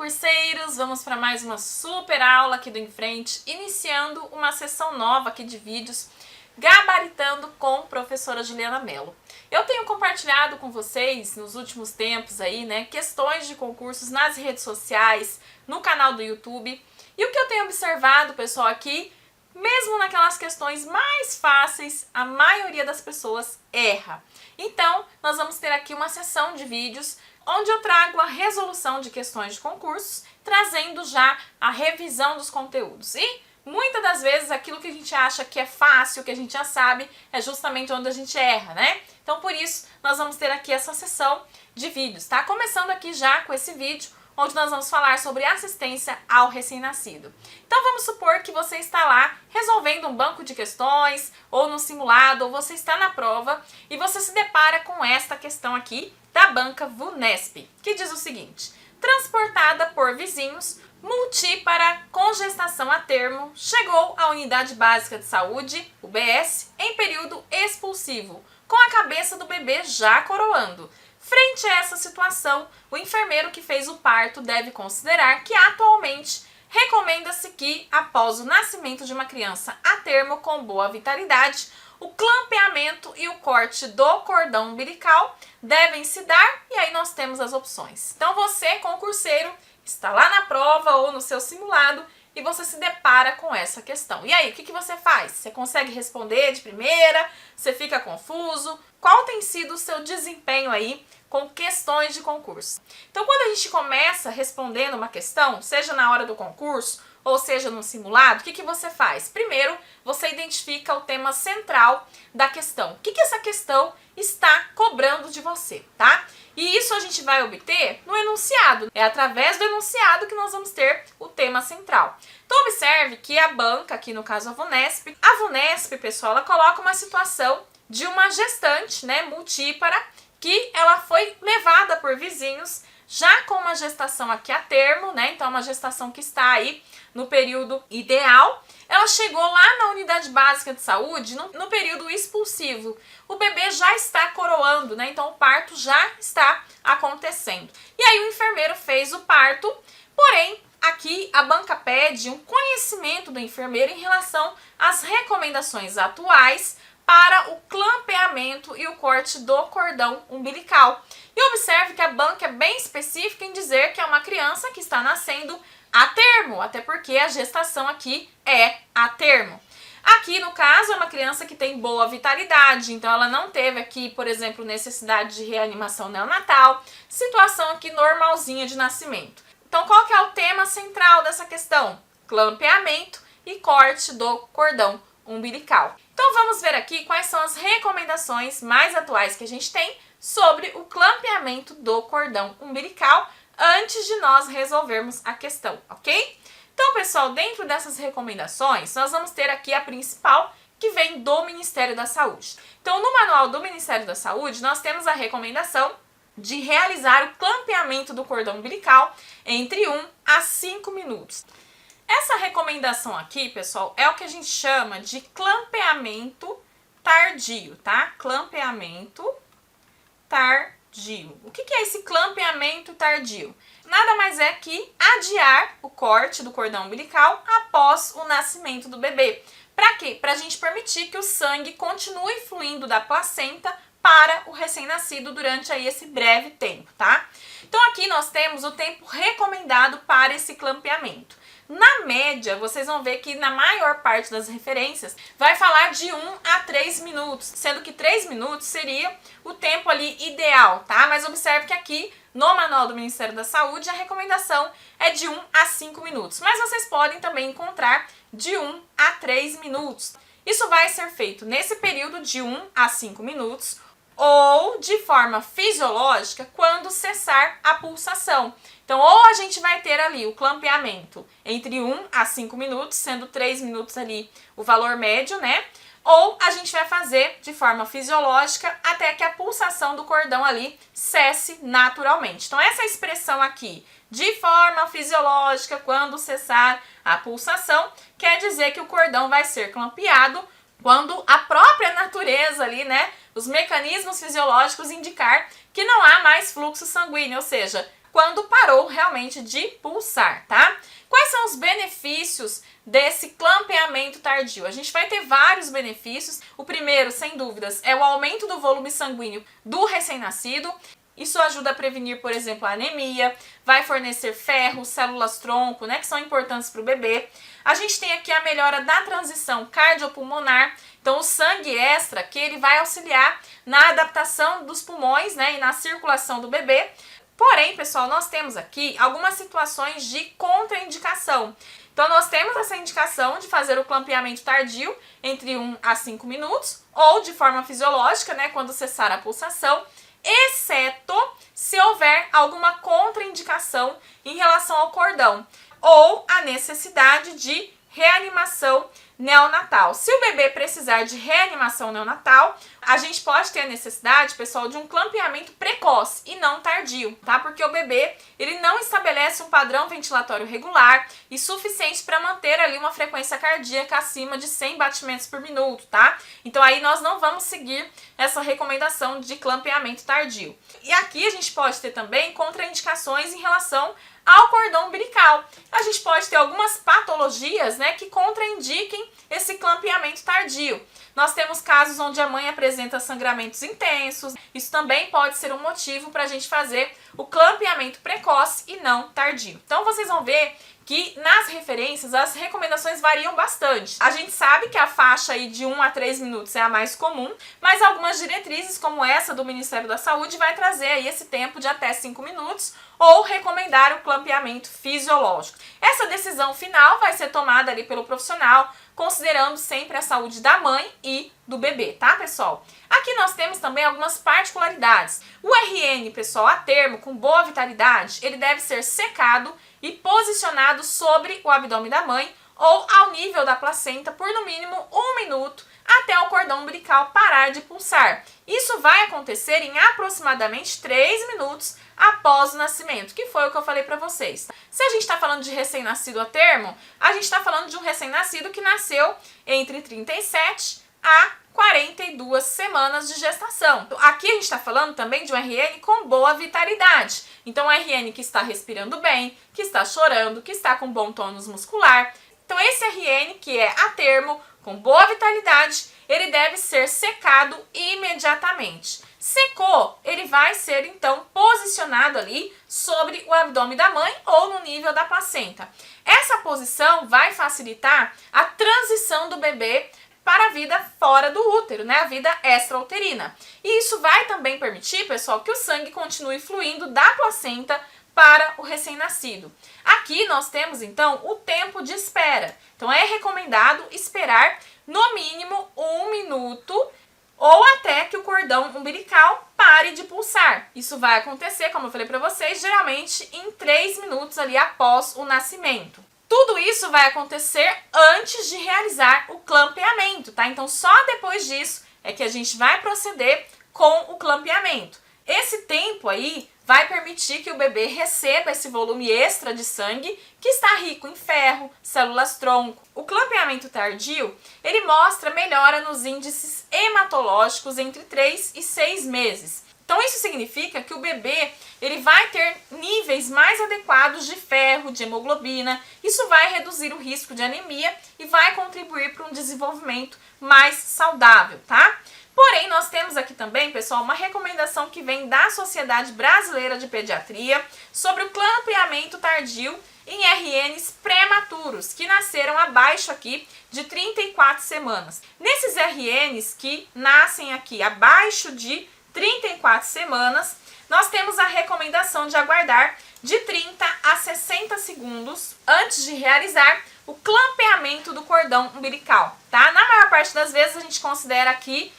concurseiros! Vamos para mais uma super aula aqui do Em Frente, iniciando uma sessão nova aqui de vídeos, gabaritando com professora Juliana Mello. Eu tenho compartilhado com vocês nos últimos tempos aí, né, questões de concursos nas redes sociais, no canal do YouTube. E o que eu tenho observado, pessoal, aqui, mesmo naquelas questões mais fáceis, a maioria das pessoas erra. Então, nós vamos ter aqui uma sessão de vídeos onde eu trago a resolução de questões de concursos, trazendo já a revisão dos conteúdos. E muitas das vezes aquilo que a gente acha que é fácil, que a gente já sabe, é justamente onde a gente erra, né? Então, por isso, nós vamos ter aqui essa sessão de vídeos, tá? Começando aqui já com esse vídeo, onde nós vamos falar sobre assistência ao recém-nascido. Então vamos supor que você está lá resolvendo um banco de questões, ou no simulado, ou você está na prova, e você se depara com esta questão aqui da banca VUNESP, que diz o seguinte: transportada por vizinhos, multípara com gestação a termo, chegou à Unidade Básica de Saúde, UBS, em período expulsivo, com a cabeça do bebê já coroando. Frente a essa situação, o enfermeiro que fez o parto deve considerar que atualmente recomenda-se que, após o nascimento de uma criança a termo com boa vitalidade, o clampeamento e o corte do cordão umbilical devem se dar, e aí nós temos as opções. Então você, concurseiro, está lá na prova ou no seu simulado e você se depara com essa questão. E aí, o que você faz? Você consegue responder de primeira? Você fica confuso? Qual tem sido o seu desempenho aí com questões de concurso? Então, quando a gente começa respondendo uma questão, seja na hora do concurso ou seja no simulado, o que você faz? Primeiro, você identifica o tema central da questão. O que essa questão está cobrando de você, tá? E isso a gente vai obter no enunciado. É através do enunciado que nós vamos ter o tema central. Então, observe que a banca, aqui no caso a VUNESP, pessoal, ela coloca uma situação de uma gestante, né, multípara, que ela foi levada por vizinhos já com uma gestação aqui a termo, né? Então, uma gestação que está aí no período ideal. Ela chegou lá na Unidade Básica de Saúde no período expulsivo. O bebê já está coroando, né? Então, o parto já está acontecendo. E aí, o enfermeiro fez o parto, porém, aqui a banca pede um conhecimento do enfermeiro em relação às recomendações atuais para o clampeamento e o corte do cordão umbilical. E observe que a banca é bem específica em dizer que é uma criança que está nascendo a termo, até porque a gestação aqui é a termo. Aqui, no caso, é uma criança que tem boa vitalidade, então ela não teve aqui, por exemplo, necessidade de reanimação neonatal, situação aqui normalzinha de nascimento. Então, qual que é o tema central dessa questão? Clampeamento e corte do cordão umbilical. Então vamos ver aqui quais são as recomendações mais atuais que a gente tem sobre o clampeamento do cordão umbilical antes de nós resolvermos a questão, ok? Então, pessoal, dentro dessas recomendações, nós vamos ter aqui a principal, que vem do Ministério da Saúde. Então, no manual do Ministério da Saúde, nós temos a recomendação de realizar o clampeamento do cordão umbilical entre 1 a 5 minutos. Essa recomendação aqui, pessoal, é o que a gente chama de clampeamento tardio, tá? Clampeamento tardio. O que é esse clampeamento tardio? Nada mais é que adiar o corte do cordão umbilical após o nascimento do bebê. Para quê? Para a gente permitir que o sangue continue fluindo da placenta para o recém-nascido durante aí esse breve tempo, tá? Então aqui nós temos o tempo recomendado para esse clampeamento. Na média, vocês vão ver que na maior parte das referências vai falar de 1 a 3 minutos, sendo que 3 minutos seria o tempo ali ideal, tá? Mas observe que aqui no manual do Ministério da Saúde a recomendação é de 1 a 5 minutos, mas vocês podem também encontrar de 1 a 3 minutos. Isso vai ser feito nesse período de 1 a 5 minutos, ou de forma fisiológica quando cessar a pulsação. Então, ou a gente vai ter ali o clampeamento entre 1 a 5 minutos, sendo 3 minutos ali o valor médio, né? Ou a gente vai fazer de forma fisiológica até que a pulsação do cordão ali cesse naturalmente. Então, essa expressão aqui, de forma fisiológica, quando cessar a pulsação, quer dizer que o cordão vai ser clampeado quando a própria natureza ali, né, os mecanismos fisiológicos indicar que não há mais fluxo sanguíneo, ou seja, quando parou realmente de pulsar, tá? Quais são os benefícios desse clampeamento tardio? A gente vai ter vários benefícios. O primeiro, sem dúvidas, é o aumento do volume sanguíneo do recém-nascido. Isso ajuda a prevenir, por exemplo, a anemia, vai fornecer ferro, células-tronco, né, que são importantes para o bebê. A gente tem aqui a melhora da transição cardiopulmonar, então o sangue extra que ele vai auxiliar na adaptação dos pulmões, né, e na circulação do bebê. Porém, pessoal, nós temos aqui algumas situações de contraindicação. Então, nós temos essa indicação de fazer o clampeamento tardio entre 1 a 5 minutos ou de forma fisiológica, né, quando cessar a pulsação, exceto se houver alguma contraindicação em relação ao cordão ou a necessidade de reanimação neonatal. Se o bebê precisar de reanimação neonatal, a gente pode ter a necessidade, pessoal, de um clampeamento precoce e não tardio, tá? Porque o bebê, ele não estabelece um padrão ventilatório regular e suficiente para manter ali uma frequência cardíaca acima de 100 batimentos por minuto, tá? Então aí nós não vamos seguir essa recomendação de clampeamento tardio. E aqui a gente pode ter também contraindicações em relação ao cordão umbilical. A gente pode ter algumas patologias, né, que contraindiquem esse clampeamento tardio. Nós temos casos onde a mãe apresenta sangramentos intensos. Isso também pode ser um motivo para a gente fazer o clampeamento precoce e não tardio. Então vocês vão ver que nas referências as recomendações variam bastante. A gente sabe que a faixa aí de 1 a 3 minutos é a mais comum, mas algumas diretrizes, como essa do Ministério da Saúde, vai trazer aí esse tempo de até 5 minutos ou recomendar o clampeamento fisiológico. Essa decisão final vai ser tomada ali pelo profissional, considerando sempre a saúde da mãe e do bebê, tá, pessoal? Aqui nós temos também algumas particularidades. O RN, pessoal, a termo, com boa vitalidade, ele deve ser secado e posicionado sobre o abdômen da mãe ou ao nível da placenta por no mínimo 1 minuto até o cordão umbilical parar de pulsar. Isso vai acontecer em aproximadamente 3 minutos após o nascimento, que foi o que eu falei para vocês. Se a gente está falando de recém-nascido a termo, a gente está falando de um recém-nascido que nasceu entre 37 a 42 semanas de gestação. Aqui a gente está falando também de um RN com boa vitalidade. Então, um RN que está respirando bem, que está chorando, que está com bom tônus muscular. Então, esse RN que é a termo, com boa vitalidade, ele deve ser secado imediatamente. Secou, ele vai ser então posicionado ali sobre o abdômen da mãe ou no nível da placenta. Essa posição vai facilitar a transição do bebê para a vida fora do útero, né? A vida extrauterina. E isso vai também permitir, pessoal, que o sangue continue fluindo da placenta para o recém-nascido. Aqui nós temos, então, o tempo de espera. Então, é recomendado esperar no mínimo 1 minuto ou até que o cordão umbilical pare de pulsar. Isso vai acontecer, como eu falei para vocês, geralmente em 3 minutos ali após o nascimento. Tudo isso vai acontecer antes de realizar o clampeamento, tá? Então, só depois disso é que a gente vai proceder com o clampeamento. Esse tempo aí vai permitir que o bebê receba esse volume extra de sangue que está rico em ferro, células-tronco. O clampeamento tardio, ele mostra melhora nos índices hematológicos entre 3 e 6 meses. Então isso significa que o bebê ele vai ter níveis mais adequados de ferro, de hemoglobina. Isso vai reduzir o risco de anemia e vai contribuir para um desenvolvimento mais saudável, tá? Porém, nós temos aqui também, pessoal, uma recomendação que vem da Sociedade Brasileira de Pediatria sobre o clampeamento tardio em RNs prematuros, que nasceram abaixo aqui de 34 semanas. Nesses RNs que nascem aqui abaixo de 34 semanas, nós temos a recomendação de aguardar de 30 a 60 segundos antes de realizar o clampeamento do cordão umbilical, tá? Na maior parte das vezes a gente considera aqui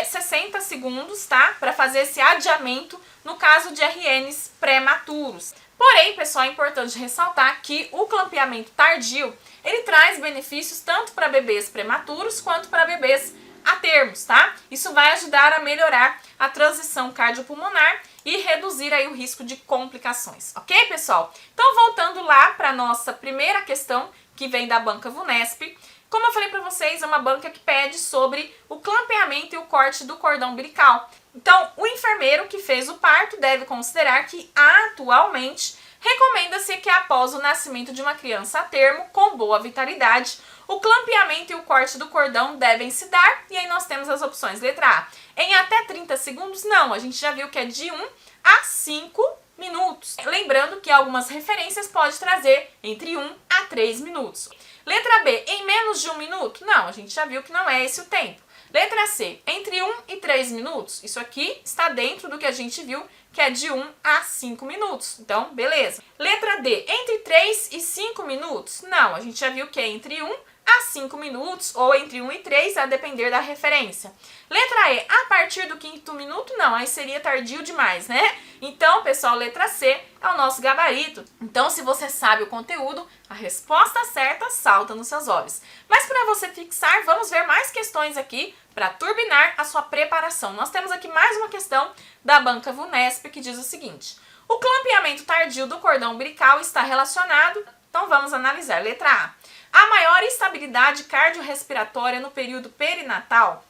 60 segundos, tá? Para fazer esse adiamento no caso de RNs prematuros. Porém, pessoal, é importante ressaltar que o clampeamento tardio, ele traz benefícios tanto para bebês prematuros quanto para bebês a termos, tá? Isso vai ajudar a melhorar a transição cardiopulmonar e reduzir aí o risco de complicações, ok, pessoal? Então, voltando lá para a nossa primeira questão, que vem da banca VUNESP, como eu falei para vocês, é uma banca que pede sobre o clampeamento e o corte do cordão umbilical. Então, o enfermeiro que fez o parto deve considerar que, atualmente, recomenda-se que após o nascimento de uma criança a termo, com boa vitalidade, o clampeamento e o corte do cordão devem se dar, e aí nós temos as opções. Letra A, em até 30 segundos? Não, a gente já viu que é de 1 a 5 minutos. Lembrando que algumas referências pode trazer entre 1 a 3 minutos. Letra B, em menos de 1 minuto? Não, a gente já viu que não é esse o tempo. Letra C, entre 1 e 3 minutos? Isso aqui está dentro do que a gente viu, que é de 1 a 5 minutos. Então, beleza. Letra D, entre 3 e 5 minutos? Não, a gente já viu que é entre 1 a 5 minutos ou entre 1 e 3, a depender da referência. Letra E, a partir do 5º minuto? Não, aí seria tardio demais, né? Então, pessoal, letra C é o nosso gabarito. Então, se você sabe o conteúdo, a resposta certa salta nos seus olhos. Mas para você fixar, vamos ver mais questões aqui para turbinar a sua preparação. Nós temos aqui mais uma questão da banca VUNESP que diz o seguinte: o clampeamento tardio do cordão umbilical está relacionado. Então, vamos analisar. Letra A, maior instabilidade cardiorrespiratória no período perinatal.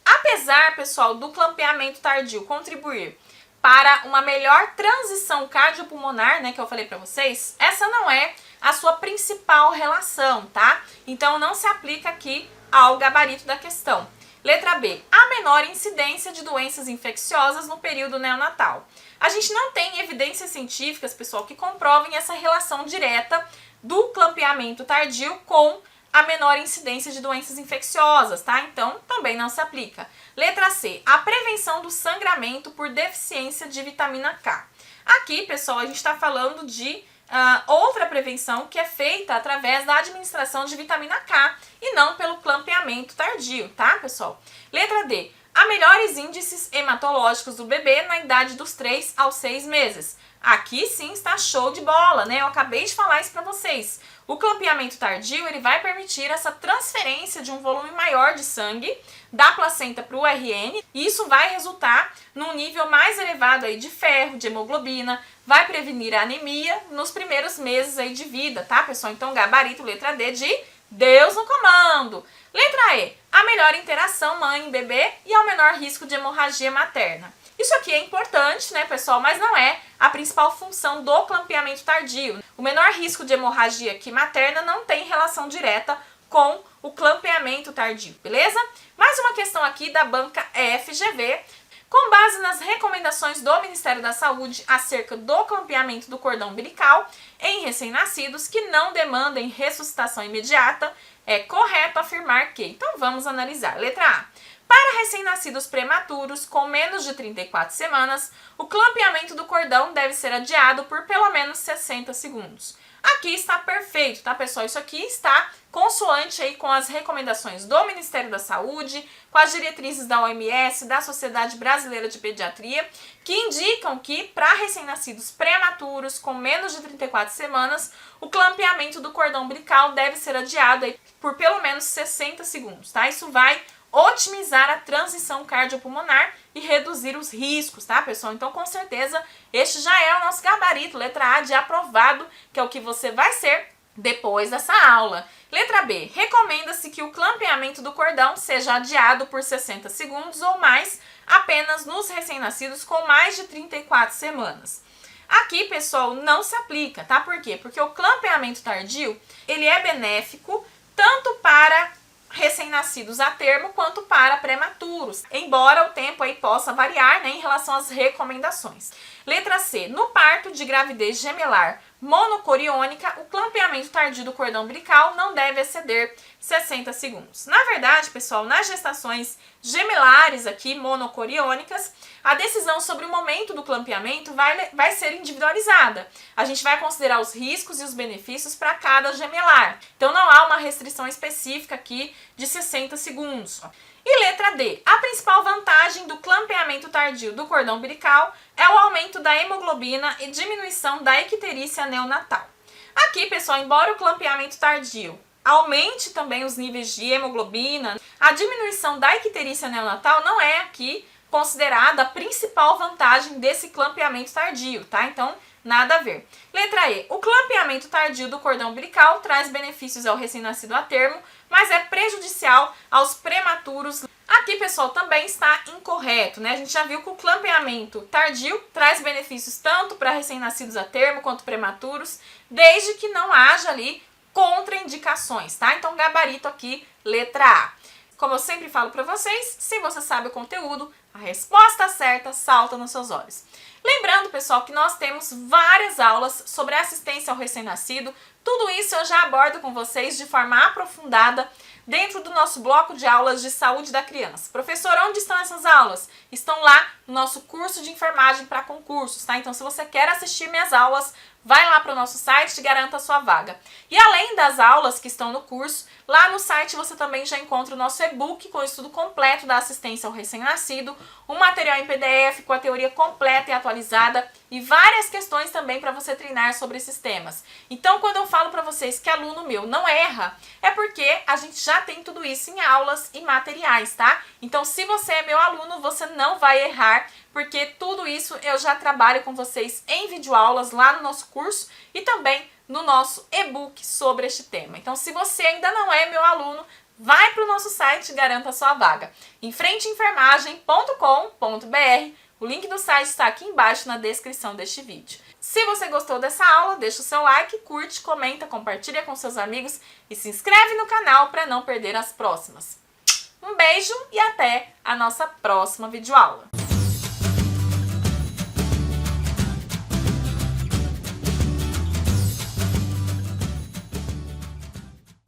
Apesar, pessoal, do clampeamento tardio contribuir para uma melhor transição cardiopulmonar, né, que eu falei para vocês, essa não é a sua principal relação, tá? Então, não se aplica aqui ao gabarito da questão. Letra B, a menor incidência de doenças infecciosas no período neonatal. A gente não tem evidências científicas, pessoal, que comprovem essa relação direta do clampeamento tardio com a menor incidência de doenças infecciosas, tá? Então, também não se aplica. Letra C, a prevenção do sangramento por deficiência de vitamina K. Aqui, pessoal, a gente está falando de outra prevenção que é feita através da administração de vitamina K e não pelo clampeamento tardio, tá, pessoal? Letra D, há melhores índices hematológicos do bebê na idade dos 3 aos 6 meses. Aqui sim está show de bola, né? Eu acabei de falar isso para vocês. O clampeamento tardio, ele vai permitir essa transferência de um volume maior de sangue da placenta para o RN, e isso vai resultar num nível mais elevado aí de ferro, de hemoglobina, vai prevenir a anemia nos primeiros meses aí de vida, tá, pessoal? Então, gabarito, letra D de Deus no comando. Letra E, a melhor interação mãe e bebê e ao menor risco de hemorragia materna. Isso aqui é importante, né, pessoal, mas não é a principal função do clampeamento tardio. O menor risco de hemorragia aqui materna não tem relação direta com o clampeamento tardio, beleza? Mais uma questão aqui da banca FGV. Com base nas recomendações do Ministério da Saúde acerca do clampeamento do cordão umbilical em recém-nascidos que não demandem ressuscitação imediata, é correto afirmar que... Então vamos analisar. Letra A. Para recém-nascidos prematuros com menos de 34 semanas, o clampeamento do cordão deve ser adiado por pelo menos 60 segundos. Aqui está perfeito, tá, pessoal? Isso aqui está consoante aí com as recomendações do Ministério da Saúde, com as diretrizes da OMS, da Sociedade Brasileira de Pediatria, que indicam que para recém-nascidos prematuros com menos de 34 semanas, o clampeamento do cordão umbilical deve ser adiado aí por pelo menos 60 segundos, tá? Isso vai otimizar a transição cardiopulmonar e reduzir os riscos, tá, pessoal? Então, com certeza, este já é o nosso gabarito, letra A de aprovado, que é o que você vai ser depois dessa aula. Letra B, recomenda-se que o clampeamento do cordão seja adiado por 60 segundos ou mais apenas nos recém-nascidos com mais de 34 semanas. Aqui, pessoal, não se aplica, tá? Por quê? Porque o clampeamento tardio, ele é benéfico tanto para recém-nascidos a termo quanto para prematuros, embora o tempo aí possa variar, né, em relação às recomendações. Letra C, no parto de gravidez gemelar monocoriônica, o clampeamento tardio do cordão umbilical não deve exceder 60 segundos. Na verdade, pessoal, nas gestações gemelares aqui, monocoriônicas, a decisão sobre o momento do clampeamento vai ser individualizada. A gente vai considerar os riscos e os benefícios para cada gemelar. Então, não há uma restrição específica aqui de 60 segundos. E letra D, a principal vantagem do clampeamento tardio do cordão umbilical é o aumento da hemoglobina e diminuição da icterícia neonatal. Aqui, pessoal, embora o clampeamento tardio aumente também os níveis de hemoglobina, a diminuição da icterícia neonatal não é aqui considerada a principal vantagem desse clampeamento tardio, tá? Então, nada a ver. Letra E, o clampeamento tardio do cordão umbilical traz benefícios ao recém-nascido a termo, mas é prejudicial aos prematuros. Aqui, pessoal, também está incorreto, né? A gente já viu que o clampeamento tardio traz benefícios tanto para recém-nascidos a termo quanto prematuros, desde que não haja ali contraindicações, tá? Então, gabarito aqui, letra A. Como eu sempre falo para vocês, se você sabe o conteúdo, a resposta certa salta nos seus olhos. Lembrando, pessoal, que nós temos várias aulas sobre assistência ao recém-nascido. Tudo isso eu já abordo com vocês de forma aprofundada dentro do nosso bloco de aulas de saúde da criança. Professor, onde estão essas aulas? Estão lá no nosso curso de enfermagem para concursos, tá? Então, se você quer assistir minhas aulas, vai lá para o nosso site e garanta a sua vaga. E além das aulas que estão no curso, lá no site você também já encontra o nosso e-book com o estudo completo da assistência ao recém-nascido, um material em PDF com a teoria completa e atualizada e várias questões também para você treinar sobre esses temas. Então, quando eu falo para vocês que aluno meu não erra, é porque a gente já tem tudo isso em aulas e materiais, tá? Então, se você é meu aluno, você não vai errar, porque tudo isso eu já trabalho com vocês em videoaulas lá no nosso curso e também no nosso e-book sobre este tema. Então, se você ainda não é meu aluno, vai para o nosso site e garanta a sua vaga. Enfrenteenfermagem.com.br. O link do site está aqui embaixo na descrição deste vídeo. Se você gostou dessa aula, deixa o seu like, curte, comenta, compartilha com seus amigos e se inscreve no canal para não perder as próximas. Um beijo e até a nossa próxima videoaula.